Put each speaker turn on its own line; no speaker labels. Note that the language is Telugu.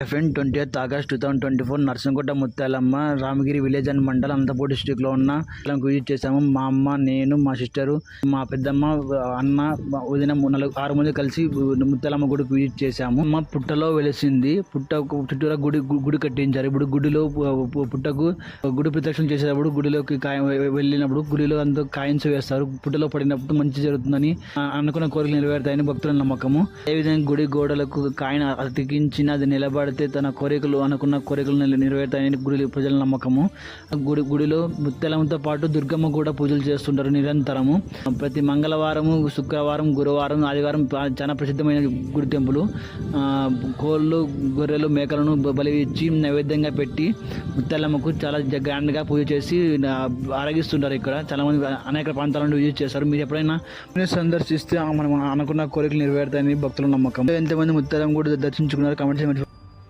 Friend 20th August 2024 Narsingutta Muthyalamma Ramagiri village and మండలం అనంతపూర్ డిస్ట్రిక్ట్ లో ఉన్న విజిట్ చేసాము. మా అమ్మ, నేను, మా సిస్టరు, మా పెద్దమ్మ, అన్న, వదిన 6 మంది కలిసి ముత్యాలమ్మ గుడికి విజిట్ చేసాము. అమ్మ పుట్టలో వెలిసింది. పుట్టకు చుట్టూరా గుడి కట్టించారు. ఇప్పుడు గుడిలో పుట్టకు గుడి ప్రదక్షిణ చేసేటప్పుడు గుడిలోకి వెళ్ళినప్పుడు గుడిలో అంతా కాయిన్స్ వేస్తారు. పుట్టలో పడినప్పుడు మంచి జరుగుతుందని అనుకున్న కోరికలు నెరవేరుతాయని భక్తుల నమ్మకము. అదేవిధంగా గుడి గోడలకు కాయిన్ అతికించిన అది నిలబడితే తన కోరికలు అనుకున్న కోరికలు నెరవేరుతాయని గుడి ప్రజల నమ్మకము. గుడిలో ముత్యాలమ్మతో పాటు దుర్గమ్మ కూడా పూజలు చేస్తుంటారు నిరంతరము. ప్రతి మంగళవారము, శుక్రవారం, గురువారం, ఆదివారం చాలా ప్రసిద్ధమైన గుడి టెంపుల్. కోళ్ళు, గొర్రెలు, మేకలను బలి ఇచ్చి నైవేద్యంగా పెట్టి ముత్యాలమ్మకు చాలా గ్రాండ్ గా పూజ చేసి ఆరగిస్తుంటారు. ఇక్కడ చాలా మంది అనేక ప్రాంతాల నుండి విజిట్ చేస్తారు. మీరు ఎప్పుడైనా సందర్శిస్తే మనం అనుకున్న కోరికలు నెరవేరుతాయని భక్తుల నమ్మకం. ఎంతమంది ముత్యాలమ్మ కూడా దర్శించుకున్నారు కామెంట్స్